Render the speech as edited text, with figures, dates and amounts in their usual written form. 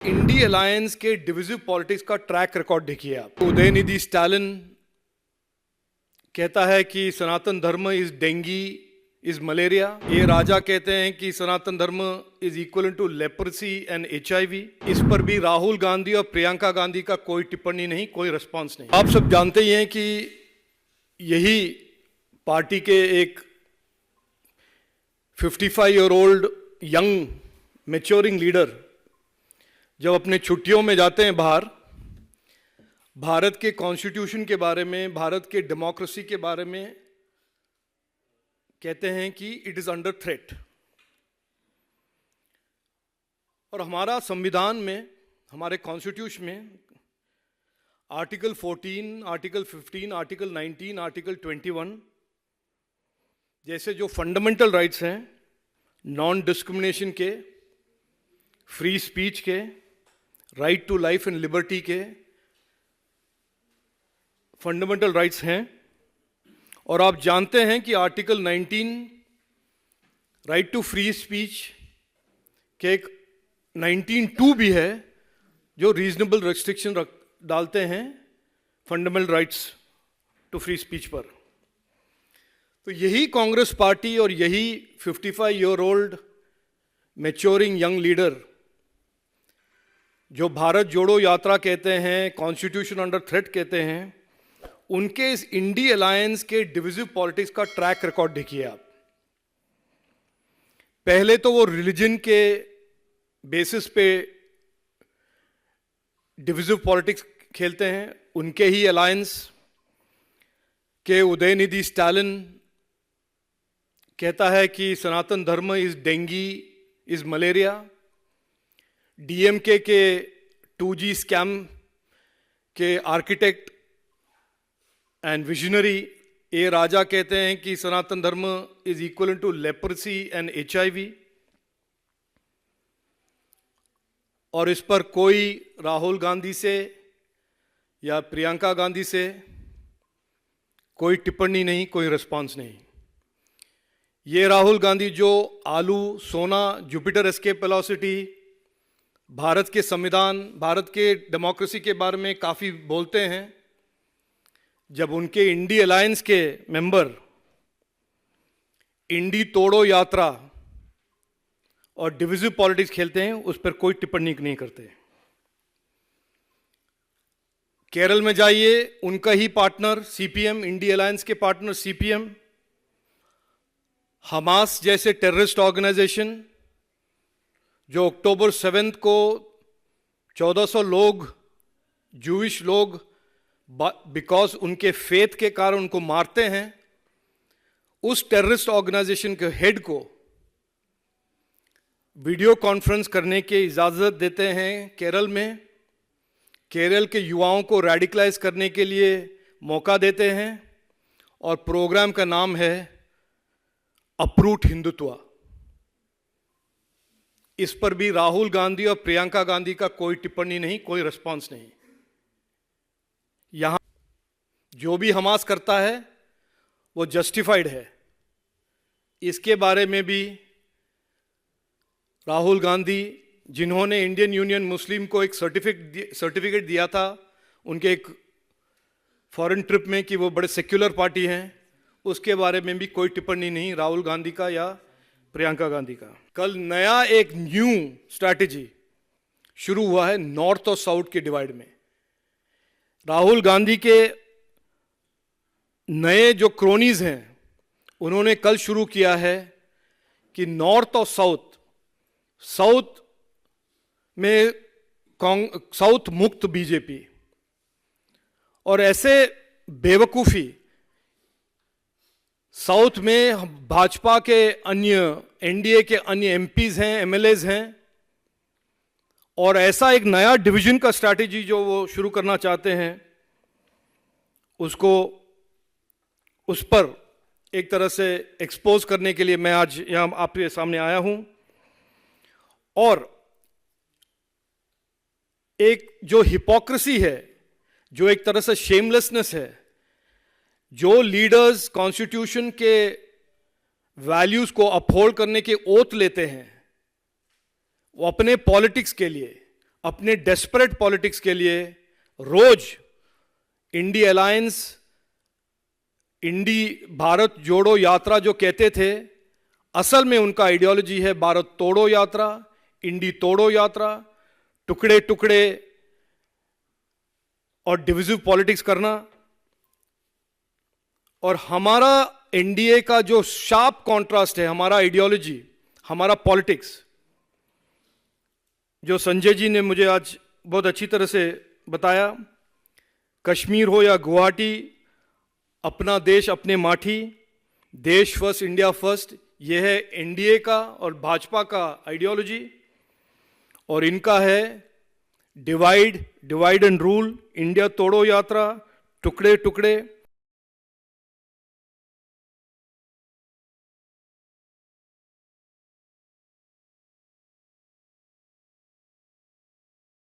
INDI alliance के divisive politics का track record देखिए आप। उदयनिधि स्टालिन कहता है कि Sanatan Dharma is dengue is malaria. ये राजा कहते हैं कि Sanatan Dharma is equal to leprosy and HIV। इस पर भी राहुल गांधी और प्रियंका गांधी का कोई टिप्पणी नहीं, कोई रिस्पांस नहीं। आप सब जानते ही हैं कि यही पार्टी के एक 55-year-old यंग मैच्योरिंग लीडर जब अपने छुट्टियों में जाते हैं बाहर, भारत के कॉन्स्टिट्यूशन के बारे में, भारत के डेमोक्रेसी के बारे में कहते हैं कि इट इज अंडर थ्रेट। और हमारा संविधान में, हमारे कॉन्स्टिट्यूशन में आर्टिकल 14, आर्टिकल 15, आर्टिकल 19, आर्टिकल 21 जैसे जो फंडामेंटल राइट्स हैं, नॉन डिस्क्रिमिनेशन के, फ्री स्पीच के, right to life and liberty के फंडामेंटल राइट्स हैं। और आप जानते हैं कि article 19 right to free speech के एक 19(2) भी है जो रीजनेबल रेस्ट्रिक्शन डालते हैं fundamental rights to free speech पर। तो यही कांग्रेस पार्टी और यही 55-year-old मैच्योरिंग यंग लीडर जो भारत जोड़ो यात्रा कहते हैं, कॉन्स्टिट्यूशन अंडर थ्रेट कहते हैं, उनके इस इंडी अलायंस के डिविजिव पॉलिटिक्स का ट्रैक रिकॉर्ड देखिए आप। पहले तो वो रिलीजन के बेसिस पे डिविजिव पॉलिटिक्स खेलते हैं। उनके ही अलायंस के उदयनिधि स्टालिन कहता है कि Sanatan Dharma is dengue is malaria. DMK के 2G स्कैम के architect and visionary A Raja कहते हैं कि Sanatan Dharma is equal to leprosy and HIV। और इस पर कोई राहुल गांधी से या प्रियंका गांधी से कोई टिप्पणी नहीं, कोई रिस्पांस नहीं। ये राहुल गांधी जो आलू, सोना, जुपिटर एस्केप वेलोसिटी, भारत के संविधान, भारत के डेमोक्रेसी के बारे में काफ़ी बोलते हैं, जब उनके इंडी अलायंस के मेंबर इंडी तोड़ो यात्रा और डिविजिव पॉलिटिक्स खेलते हैं, उस पर कोई टिप्पणी नहीं करते। केरल में जाइए, उनका ही पार्टनर CPM, इंडी अलायंस के पार्टनर CPM, हमास जैसे टेररिस्ट ऑर्गेनाइजेशन जो अक्टूबर 7 को 1400 लोग, जूइश लोग, बिकॉज उनके फेथ के कारण उनको मारते हैं, उस टेररिस्ट ऑर्गेनाइजेशन के हेड को वीडियो कॉन्फ्रेंस करने की इजाज़त देते हैं केरल में। केरल के युवाओं को रेडिकलाइज करने के लिए मौका देते हैं और प्रोग्राम का नाम है अप्रूट हिंदुत्व। इस पर भी राहुल गांधी और प्रियंका गांधी का कोई टिप्पणी नहीं, कोई रिस्पांस नहीं। यहां जो भी हमास करता है वो जस्टिफाइड है। इसके बारे में भी राहुल गांधी, जिन्होंने इंडियन यूनियन मुस्लिम को एक सर्टिफिकेट दिया था उनके एक फॉरेन ट्रिप में कि वो बड़े सेक्युलर पार्टी हैं, उसके बारे में भी कोई टिप्पणी नहीं राहुल गांधी का या प्रियंका गांधी का। कल नया एक न्यू स्ट्रैटेजी शुरू हुआ है नॉर्थ और साउथ के डिवाइड में। राहुल गांधी के नए जो क्रोनीज हैं, उन्होंने कल शुरू किया है कि नॉर्थ और साउथ में साउथ मुक्त बीजेपी, और ऐसे बेवकूफी साउथ में भाजपा के अन्य, NDA के अन्य MPs हैं, MLAs हैं, और ऐसा एक नया डिवीजन का स्ट्रैटेजी जो वो शुरू करना चाहते हैं, उसको उस पर एक तरह से एक्सपोज करने के लिए मैं आज यहां आपके सामने आया हूं। और एक जो हिपोक्रेसी है, जो एक तरह से शेमलेसनेस है, जो लीडर्स कॉन्स्टिट्यूशन के वैल्यूज को अपहोल्ड करने के ओथ लेते हैं, वो अपने पॉलिटिक्स के लिए, अपने डेस्परेट पॉलिटिक्स के लिए रोज इंडी अलायंस, इंडी भारत जोड़ो यात्रा जो कहते थे, असल में उनका आइडियोलॉजी है भारत तोड़ो यात्रा, इंडी तोड़ो यात्रा, टुकड़े टुकड़े और डिविजिव पॉलिटिक्स करना। और हमारा एनडीए का जो शार्प कॉन्ट्रास्ट है, हमारा आइडियोलॉजी, हमारा पॉलिटिक्स, जो संजय जी ने मुझे आज बहुत अच्छी तरह से बताया, कश्मीर हो या गुवाहाटी, अपना देश अपने माठी, देश फर्स्ट इंडिया फर्स्ट, यह है एनडीए का और भाजपा का आइडियोलॉजी। और इनका है डिवाइड एंड रूल, इंडिया तोड़ो यात्रा, टुकड़े टुकड़े।